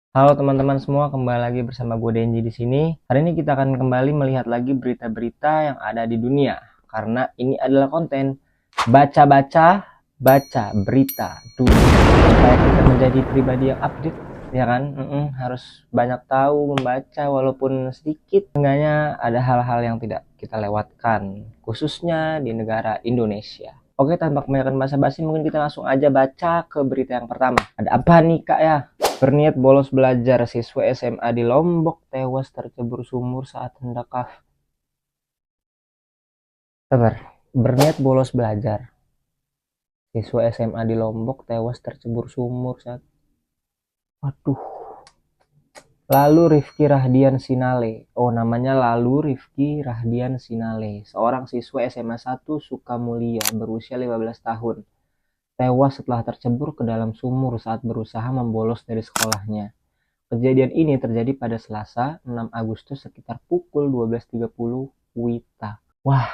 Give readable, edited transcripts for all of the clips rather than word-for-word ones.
Halo teman-teman semua, kembali lagi bersama gue Denji di sini. Hari ini kita akan kembali melihat lagi berita-berita yang ada di dunia. Karena ini adalah konten baca-baca, baca berita dulu. Supaya kita menjadi pribadi yang update, ya kan? Harus banyak tahu, membaca walaupun sedikit. Seenggaknya ada hal-hal yang tidak kita lewatkan, khususnya di negara Indonesia. Oke, tanpa kebanyakan basa-basi, mungkin kita langsung aja baca ke berita yang pertama. Ada apa nih kak ya? Berniat bolos belajar, siswa SMA di Lombok tewas tercebur sumur saat hendak Sabar. Berniat bolos belajar, siswa SMA di Lombok tewas tercebur sumur saat Waduh. Lalu Rifki Rahdian Sinale. Oh, namanya Lalu Rifki Rahdian Sinale, seorang siswa SMA 1 Sukamulya berusia 15 tahun. Tewas setelah tercebur ke dalam sumur saat berusaha membolos dari sekolahnya. Kejadian ini terjadi pada Selasa, 6 Agustus sekitar pukul 12.30 WITA. Wah,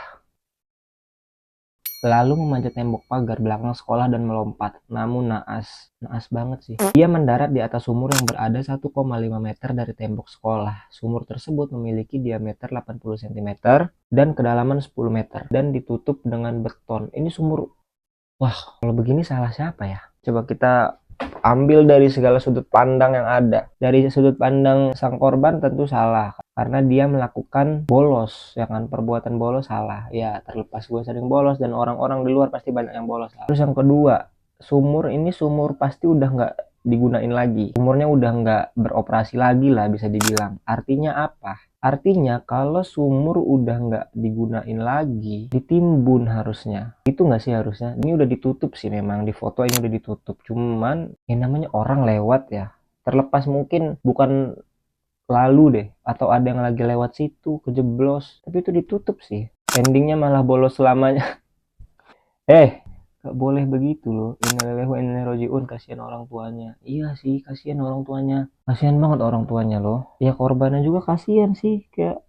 lalu memanjat tembok pagar belakang sekolah dan melompat. Namun naas banget sih. Dia mendarat di atas sumur yang berada 1,5 meter dari tembok sekolah. Sumur tersebut memiliki diameter 80 cm dan kedalaman 10 meter dan ditutup dengan beton. Ini sumur. Wah, kalau begini salah siapa ya? Coba kita ambil dari segala sudut pandang yang ada. Dari sudut pandang sang korban tentu salah, karena dia melakukan bolos, ya kan? Perbuatan bolos salah. Ya, terlepas gue sering bolos dan orang-orang di luar pasti banyak yang bolos. Terus yang kedua, sumur pasti udah nggak digunain lagi. Sumurnya udah nggak beroperasi lagi lah bisa dibilang. Artinya apa? Artinya kalau sumur udah nggak digunain lagi, ditimbun harusnya. Itu nggak sih harusnya? Ini udah ditutup sih memang, di foto ini udah ditutup. Cuman yang namanya orang lewat ya. Terlepas mungkin bukan lalu deh, atau ada yang lagi lewat situ, kejeblos. Tapi itu ditutup sih. Endingnya malah bolos selamanya. Gak boleh begitu loh. Innalillahi wa inna ilaihi raji'un. Kasihan orang tuanya. Iya sih, kasihan orang tuanya. Kasihan banget orang tuanya loh. Ya korbannya juga kasihan sih. Kayak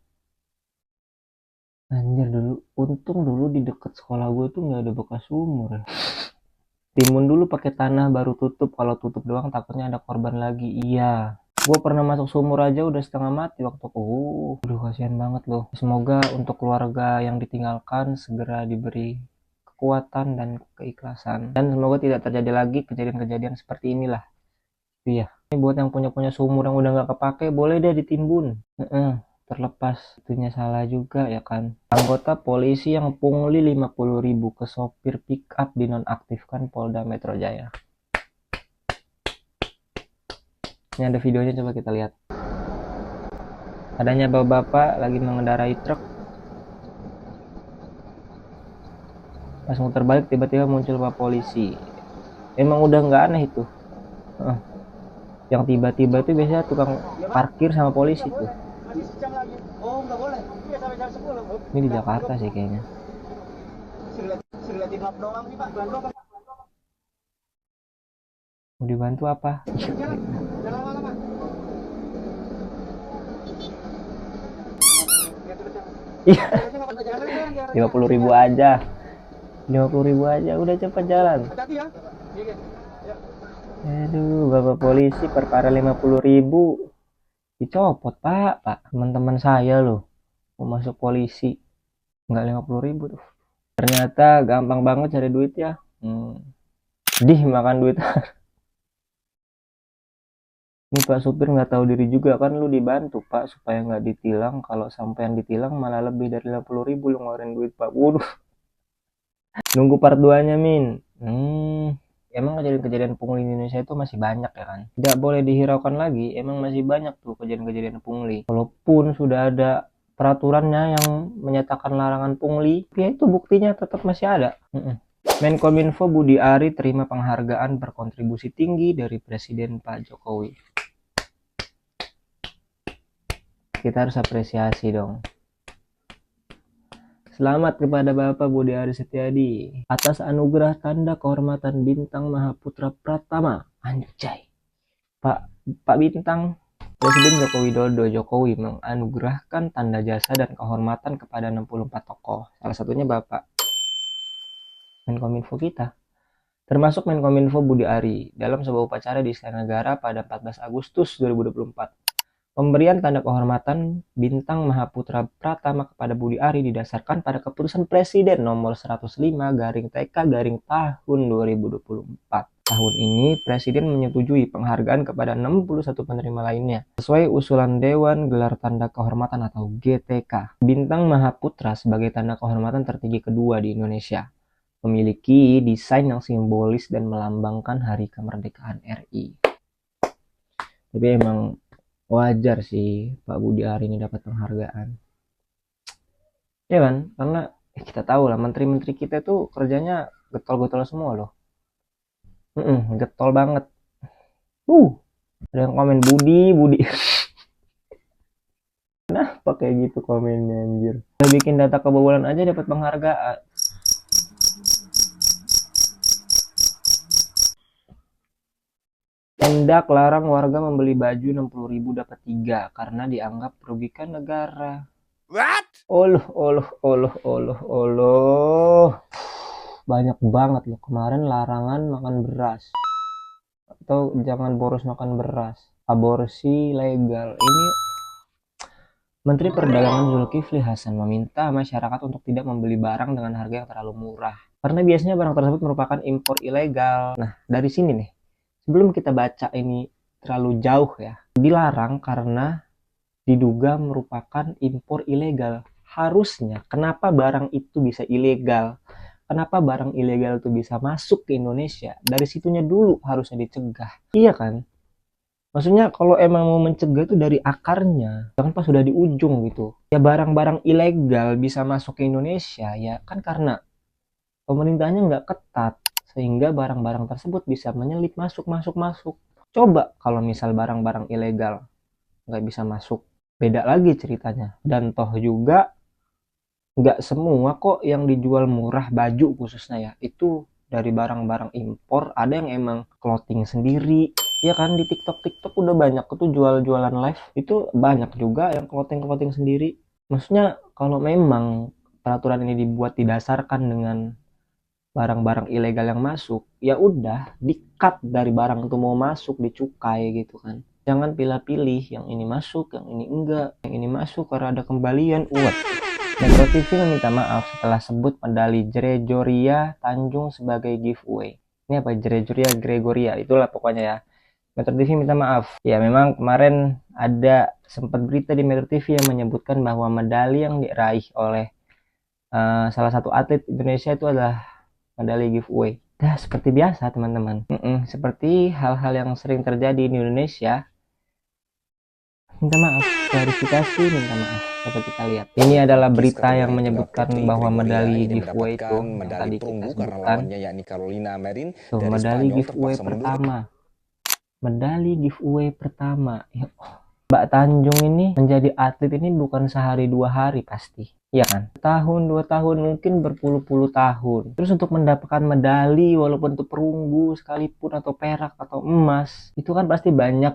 anjir, dulu untung dulu di dekat sekolah gue tuh nggak ada bekas sumur ya. Timun dulu pakai tanah baru tutup. Kalau tutup doang takutnya ada korban lagi. Iya. Gue pernah masuk sumur aja udah setengah mati waktu aduh kasihan banget loh. Semoga untuk keluarga yang ditinggalkan segera diberi kekuatan dan keikhlasan, dan semoga tidak terjadi lagi kejadian-kejadian seperti inilah. Iya, ini buat yang punya sumur yang udah nggak kepake, boleh deh ditimbun. Terlepas itunya salah juga ya kan. Anggota polisi yang pungli 50.000 ke sopir pick up dinonaktifkan Polda Metro Jaya. Ini ada videonya, coba kita lihat. Adanya bapak-bapak lagi mengendarai truk, pas muter balik tiba-tiba muncul pak polisi. Emang udah nggak aneh itu. Yang tiba-tiba itu biasanya tukang parkir sama polisi tuh. Ini di Jakarta sih kayaknya. Mau dibantu apa? Iya, 50.000 aja. 50.000 aja, udah cepat jalan. Aduh, bapak polisi perkara 50.000 dicopot pak. Teman-teman saya loh mau masuk polisi, nggak 50.000 tuh. Ternyata gampang banget cari duit ya. Makan duit. Ini pak supir nggak tahu diri juga kan, lu dibantu pak supaya nggak ditilang. Kalau sampai yang ditilang malah lebih dari 50.000 lu ngeluarin duit pak. Waduh, nunggu part 2 nya min. Emang kejadian-kejadian pungli di Indonesia itu masih banyak ya kan, tidak boleh dihiraukan lagi. Emang masih banyak tuh kejadian-kejadian pungli, walaupun sudah ada peraturannya yang menyatakan larangan pungli, ya itu buktinya tetap masih ada. Menkominfo Budi Ari terima penghargaan berkontribusi tinggi dari Presiden Pak Jokowi. Kita harus apresiasi dong. Selamat kepada Bapak Budi Ari Setiadi atas anugerah tanda kehormatan Bintang Mahaputra Pratama. Anjay. Pak Bintang, Presiden Joko Widodo Jokowi menganugerahkan tanda jasa dan kehormatan kepada 64 tokoh. Salah satunya Bapak Menkominfo kita. termasuk Menkominfo Budi Ari dalam sebuah upacara di Istana Negara pada 14 Agustus 2024. Pemberian tanda kehormatan Bintang Mahaputra Pratama kepada Budi Ari didasarkan pada keputusan Presiden nomor 105/TK tahun 2024. Tahun ini, Presiden menyetujui penghargaan kepada 61 penerima lainnya. Sesuai usulan Dewan Gelar Tanda Kehormatan atau GTK, Bintang Mahaputra sebagai tanda kehormatan tertinggi kedua di Indonesia, memiliki desain yang simbolis dan melambangkan Hari Kemerdekaan RI. Tapi emang wajar sih Pak Budi Ari ini dapat penghargaan. Ya kan? Karena kita tahu lah menteri-menteri kita tuh kerjanya getol-getol semua loh. Getol banget. Ada yang komen Budi. Kenapa kayak gitu komennya anjir? Udah bikin data kebobolan aja dapat penghargaan. Tindak larang warga membeli baju 60.000 dapat 3 karena dianggap merugikan negara. What? Oloh. Banyak banget loh kemarin larangan makan beras. Atau jangan boros makan beras. Aborsi legal. Ini Menteri Perdagangan Zulkifli Hasan meminta masyarakat untuk tidak membeli barang dengan harga yang terlalu murah. Karena biasanya barang tersebut merupakan impor ilegal. Nah, dari sini nih. Sebelum kita baca ini terlalu jauh ya, dilarang karena diduga merupakan impor ilegal. Harusnya, kenapa barang itu bisa ilegal? Kenapa barang ilegal itu bisa masuk ke Indonesia? Dari situnya dulu harusnya dicegah. Iya kan? Maksudnya kalau emang mau mencegah itu dari akarnya, jangan pas sudah di ujung gitu. Ya barang-barang ilegal bisa masuk ke Indonesia, ya kan karena pemerintahnya nggak ketat. Sehingga barang-barang tersebut bisa menyelip masuk. Coba kalau misal barang-barang ilegal nggak bisa masuk, beda lagi ceritanya. Dan toh juga nggak semua kok yang dijual murah baju khususnya ya, itu dari barang-barang impor. Ada yang emang clothing sendiri. Ya kan di TikTok udah banyak tuh jualan live. Itu banyak juga yang clothing sendiri. Maksudnya kalau memang peraturan ini dibuat didasarkan dengan barang-barang ilegal yang masuk, ya udah di-cut dari barang itu mau masuk, dicukai gitu kan. Jangan pilih-pilih yang ini masuk, yang ini enggak. Yang ini masuk karena ada kembalian. Metro TV meminta maaf setelah sebut medali Gregoria Tanjung sebagai giveaway. Ini apa Gregoria? Itulah pokoknya ya. Metro TV minta maaf. Ya memang kemarin ada sempat berita di Metro TV yang menyebutkan bahwa medali yang diraih oleh salah satu atlet Indonesia itu adalah medali giveaway. Nah, seperti biasa teman-teman. Seperti hal-hal yang sering terjadi di Indonesia. Minta maaf, klarifikasi, minta maaf. Coba kita lihat. Ini adalah berita yang menyebutkan bahwa medali giveaway itu yang tadi kita sebutkan. Tuh, medali giveaway pertama. Medali giveaway pertama. Ya, Mbak Tanjung ini menjadi atlet ini bukan sehari 2 hari pasti. Iya kan? Tahun 2 tahun mungkin berpuluh-puluh tahun. Terus untuk mendapatkan medali walaupun itu perunggu sekalipun atau perak atau emas, itu kan pasti banyak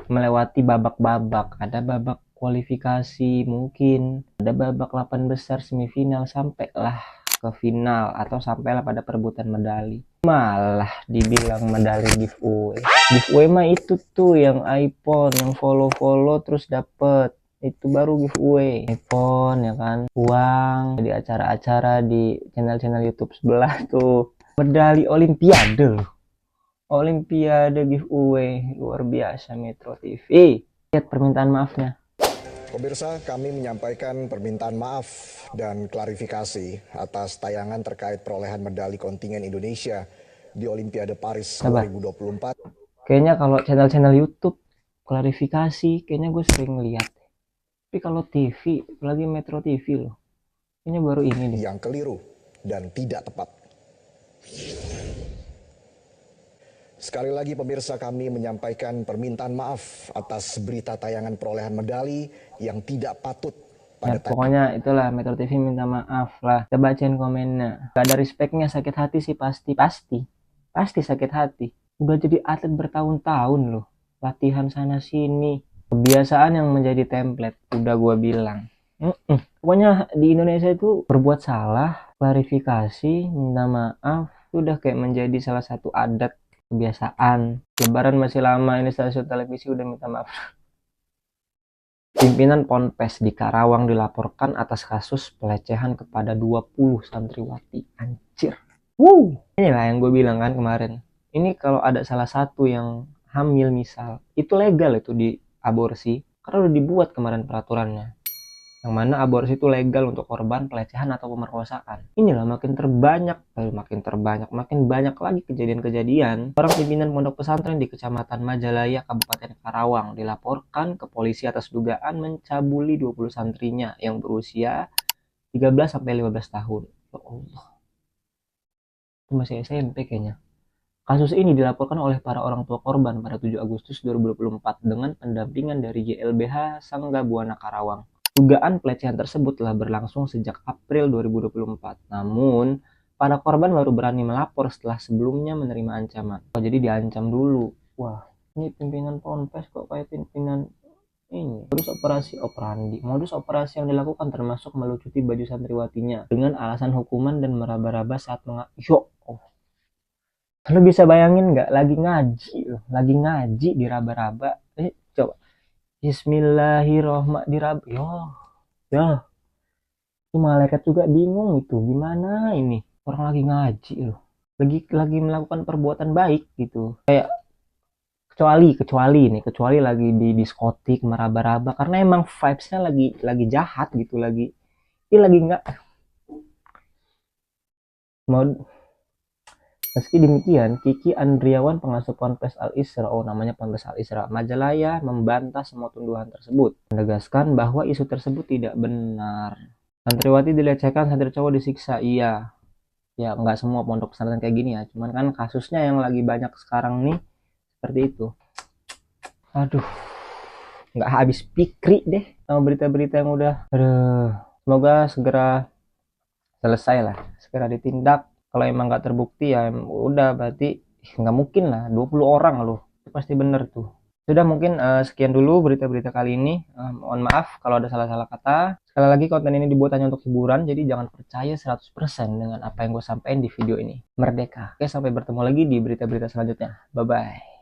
melewati babak-babak. Ada babak kualifikasi mungkin, ada babak 8 besar semifinal sampailah ke final atau sampailah pada perebutan medali. Malah dibilang medali giveaway. Giveaway mah itu tuh yang iPhone, yang follow terus dapet. Itu baru giveaway. iPhone ya kan, uang di acara-acara di channel-channel YouTube sebelah tuh. Medali Olimpiade loh. Olimpiade giveaway luar biasa Metro TV. Lihat permintaan maafnya. Pemirsa, kami menyampaikan permintaan maaf dan klarifikasi atas tayangan terkait perolehan medali kontingen Indonesia di Olimpiade Paris 2024. Kayaknya kalau channel-channel YouTube klarifikasi, kayaknya gue sering lihat. Tapi kalau TV, lagi Metro TV loh, kayaknya baru ini nih. Yang keliru dan tidak tepat. Sekali lagi pemirsa, kami menyampaikan permintaan maaf atas berita tayangan perolehan medali yang tidak patut. Ya, pokoknya itulah Metro TV minta maaf lah. Kita bacain komennya. Gak ada respectnya, sakit hati sih pasti sakit hati. Udah jadi atlet bertahun-tahun loh, latihan sana sini, kebiasaan yang menjadi template. Udah gua bilang. Pokoknya di Indonesia itu berbuat salah, klarifikasi, minta maaf, Itu udah kayak menjadi salah satu adat, kebiasaan. Lebaran masih lama, ini stasiun televisi udah minta maaf. Pimpinan Ponpes di Karawang dilaporkan atas kasus pelecehan kepada 20 santriwati. Anjir. Inilah yang gue bilang kan kemarin. Ini kalau ada salah satu yang hamil misal, itu legal itu di aborsi. Karena udah dibuat kemarin peraturannya. Yang mana aborsi itu legal untuk korban pelecehan atau pemerkosaan. Inilah makin banyak lagi kejadian-kejadian. Orang pimpinan pondok pesantren di Kecamatan Majalaya, Kabupaten Karawang dilaporkan ke polisi atas dugaan mencabuli 20 santrinya yang berusia 13 sampai 15 tahun. Ya Allah, itu masih SMP kayaknya. Kasus ini dilaporkan oleh para orang tua korban pada 7 Agustus 2024 dengan pendampingan dari YLBH Sangga Buana Karawang. Dugaan pelecehan tersebut telah berlangsung sejak April 2024. Namun, para korban baru berani melapor setelah sebelumnya menerima ancaman. Oh, jadi diancam dulu. Wah, ini pimpinan Ponpes kok kayak pimpinan ini. Modus operasi yang dilakukan termasuk melucuti baju santriwatinya dengan alasan hukuman dan meraba-raba saat Lu bisa bayangin nggak lagi ngaji diraba-raba. Coba. Bismillahirrohmanirrohim. Yo, itu malaikat juga bingung itu. Gimana ini? Orang lagi ngaji loh. Lagi melakukan perbuatan baik gitu. Kayak kecuali lagi di diskotik meraba-raba karena emang vibes-nya lagi jahat gitu, ini lagi nggak mau. Meski demikian, Kiki Andriawan, pengasuh Ponpes Al-Isra, namanya Ponpes Al-Isra, Majalaya, membantah semua tuduhan tersebut, menegaskan bahwa isu tersebut tidak benar. Santriwati dilecehkan, santri cowok disiksa. Iya, ya nggak semua pondok pesantren kayak gini ya, cuman kan kasusnya yang lagi banyak sekarang nih seperti itu. Aduh, nggak habis pikir deh sama berita-berita yang udah. Aduh, semoga segera selesai lah, segera ditindak. Kalau emang nggak terbukti ya udah, berarti nggak mungkin lah 20 orang loh, itu pasti bener tuh. Sudah, mungkin sekian dulu berita-berita kali ini. Mohon maaf kalau ada salah-salah kata. Sekali lagi, konten ini dibuat hanya untuk hiburan, jadi jangan percaya 100% dengan apa yang gue sampaikan di video ini. Merdeka. Oke, sampai bertemu lagi di berita-berita selanjutnya. Bye bye.